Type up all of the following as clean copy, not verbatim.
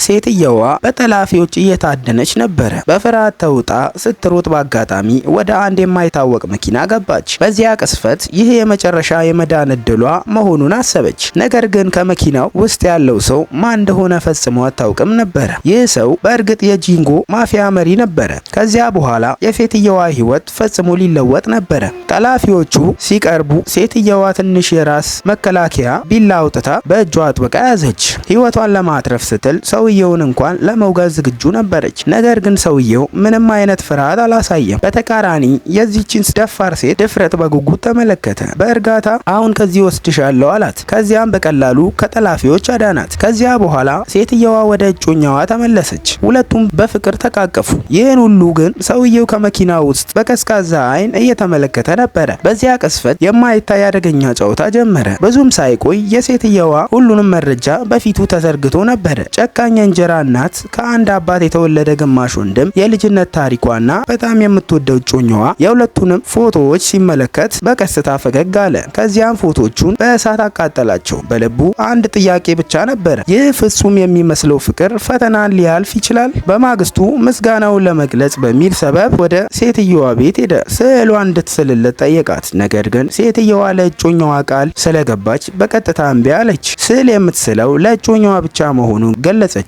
ሴትየዋ በጠላፊዎች እየታደነች ነበረ። በፍርሃት ተውጣ ስትሮጥ በአጋጣሚ ወደ አንድ የማይታወቅ መኪና ገባች። በዚያ ቅስፈት ይህ የመጨረሻ የመዳን እድሏ መሆኑን አሰበች። ነገር ግን ከመኪናው ውስጥ ያለው ሰው ማን እንደሆነ ፈጽሞ አታውቅም ነበረ። ይህ ሰው በእርግጥ የጂንጎ ማፊያ መሪ ነበረ። ከዚያ በኋላ የሴትየዋ ህይወት ፈጽሞ ሊለወጥ ነበረ። ጠላፊዎቹ ሲቀርቡ ሴትየዋ ትንሽ የራስ መከላከያ ቢላ አውጥታ በእጇ አጥብቃ ያዘች። ህይወቷን ለማትረፍ ስትል ሰውየውን እንኳን ለመውጋት ዝግጁ ነበረች። ነገር ግን ሰውየው ምንም አይነት ፍርሃት አላሳየም። በተቃራኒ የዚህችን ደፋር ሴት ድፍረት በጉጉት ተመለከተ። በእርጋታ አሁን ከዚህ ወስድሻለሁ አላት። ከዚያም በቀላሉ ከጠላፊዎች አዳናት። ከዚያ በኋላ ሴትየዋ ወደ እጮኛዋ ተመለሰች። ሁለቱም በፍቅር ተቃቀፉ። ይህን ሁሉ ግን ሰውየው ከመኪናው ውስጥ በቀዝቃዛ አይን እየተመለከተ ነበረ። በዚያ ቅስፈት የማይታይ አደገኛ ጨዋታ ጀመረ። ብዙም ሳይቆይ የሴትየዋ ሁሉንም መረጃ በፊቱ ተዘርግቶ ነበረ። ጨካኝ እንጀራ እናት፣ ከአንድ አባት የተወለደ ግማሽ ወንድም፣ የልጅነት ታሪኳና በጣም የምትወደው እጮኛዋ የሁለቱንም ፎቶዎች ሲመለከት በቀስታ ፈገግ አለ። ከዚያም ፎቶቹን በእሳት አቃጠላቸው። በልቡ አንድ ጥያቄ ብቻ ነበረ። ይህ ፍጹም የሚመስለው ፍቅር ፈተናን ሊያልፍ ይችላል? በማግስቱ ምስጋናውን ለመግለጽ በሚል ሰበብ ወደ ሴትየዋ ቤት ሄደ። ስዕሏን እንድትስልለት ጠየቃት። ነገር ግን ሴትየዋ ለእጮኛዋ ቃል ስለገባች በቀጥታ እምቢ አለች። ስዕል የምትስለው ለእጮኛዋ ብቻ መሆኑን ገለጸችለት።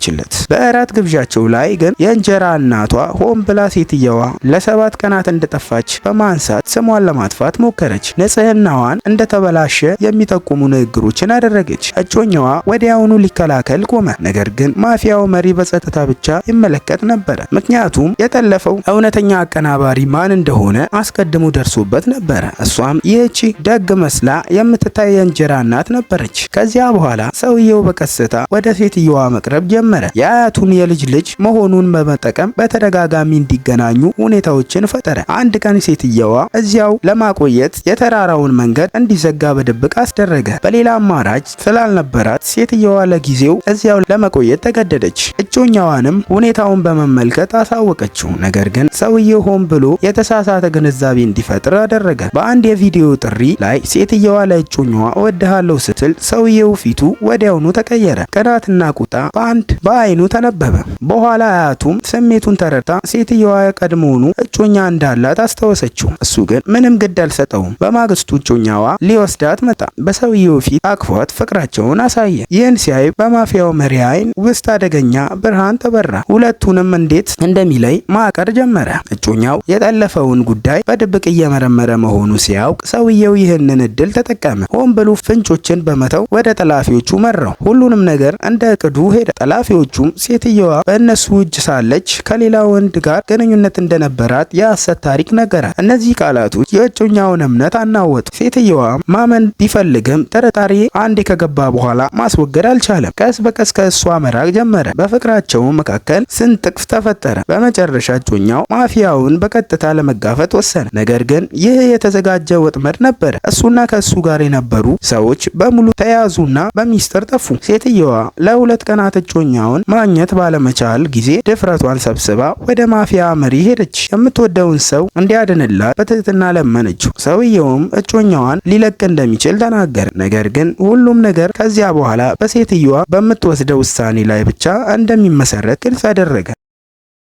በእራት ግብዣቸው ላይ ግን የእንጀራ እናቷ ሆን ብላ ሴትየዋ ለ7 ቀናት እንደጠፋች በማንሳት ስሟን ለማጥፋት ሞከረች። ንጽህናዋን እንደተበላሸ የሚጠቁሙ ንግግሮችን አደረገች። እጮኛዋ ወዲያውኑ ሊከላከል ቆመ። ነገር ግን ማፊያው መሪ በጸጥታ ብቻ ይመለከት ነበረ። ምክንያቱም የጠለፈው እውነተኛ አቀናባሪ ማን እንደሆነ አስቀድሞ ደርሶበት ነበረ። እሷም ይህቺ ደግ መስላ የምትታይ የእንጀራ እናት ነበረች። ከዚያ በኋላ ሰውየው በቀስታ ወደ ሴትየዋ መቅረብ ጀመረ። የአያቱን የልጅ ልጅ መሆኑን በመጠቀም በተደጋጋሚ እንዲገናኙ ሁኔታዎችን ፈጠረ። አንድ ቀን ሴትየዋ እዚያው ለማቆየት የተራራውን መንገድ እንዲዘጋ በድብቅ አስደረገ። በሌላ አማራጭ ስላልነበራት ሴትየዋ ለጊዜው እዚያው ለመቆየት ተገደደች። እጮኛዋንም ሁኔታውን በመመልከት አሳወቀችው። ነገር ግን ሰውየው ሆን ብሎ የተሳሳተ ግንዛቤ እንዲፈጥር አደረገ። በአንድ የቪዲዮ ጥሪ ላይ ሴትየዋ ለእጮኛዋ እወድሃለሁ ስትል ሰውየው ፊቱ ወዲያውኑ ተቀየረ። ቅናትና ቁጣ በአይኑ ተነበበ። በኋላ አያቱም ስሜቱን ተረድታ ሴትየዋ ቀድሞውኑ እጮኛ እንዳላት አስታወሰችው። እሱ ግን ምንም ግድ አልሰጠውም። በማግስቱ እጮኛዋ ሊወስዳት መጣ። በሰውየው ፊት አቅፏት ፍቅራቸውን አሳየ። ይህን ሲያይ በማፊያው መሪ አይን ውስጥ አደገኛ ብርሃን ተበራ። ሁለቱንም እንዴት እንደሚለይ ማቀር ጀመረ። እጮኛው የጠለፈውን ጉዳይ በድብቅ እየመረመረ መሆኑ ሲያውቅ ሰውየው ይህንን እድል ተጠቀመ። ሆን ብሎ ፍንጮችን በመተው ወደ ጠላፊዎቹ መራው። ሁሉንም ነገር እንደ እቅዱ ሄደ። ጠላፊዎቹም ሴትየዋ በእነሱ እጅ ሳለች ከሌላ ወንድ ጋር ግንኙነት እንደነበራት የሐሰት ታሪክ ነገራት። እነዚህ ቃላቶች የእጮኛውን እምነት አናወጡ። ሴትየዋ ማመን ቢፈልግም ጥርጣሬ አንዴ ከገባ በኋላ ማስወገድ አልቻለም። ቀስ በቀስ ከእሷ መራቅ ጀመረ። በፍቅራቸው መካከል ስንጥቅ ተፈጠረ። በመጨረሻ እጮኛው ማፊያውን በቀጥታ ለመጋፈጥ ወሰነ። ነገር ግን ይህ የተዘጋጀ ወጥመድ ነበረ። እሱና ከእሱ ጋር የነበሩ ሰዎች በሙሉ ተያዙና በሚስጥር ጠፉ። ሴትየዋ ለ2 ቀናት እጮኛውን ማግኘት ባለመቻል ጊዜ ድፍረቷን ሰብስባ ወደ ማፊያ መሪ ሄደች። የምትወደውን ሰው እንዲያድንላት በትህትና ለመነችው። ሰውየውም እጮኛዋን ሊለቅ እንደሚችል ተናገረ። ነገር ግን ሁሉም ነገር ከዚያ በኋላ በሴትየዋ በምትወስደው ውሳኔ ላይ ብቻ እንደሚመሰረት ግልጽ አደረገ።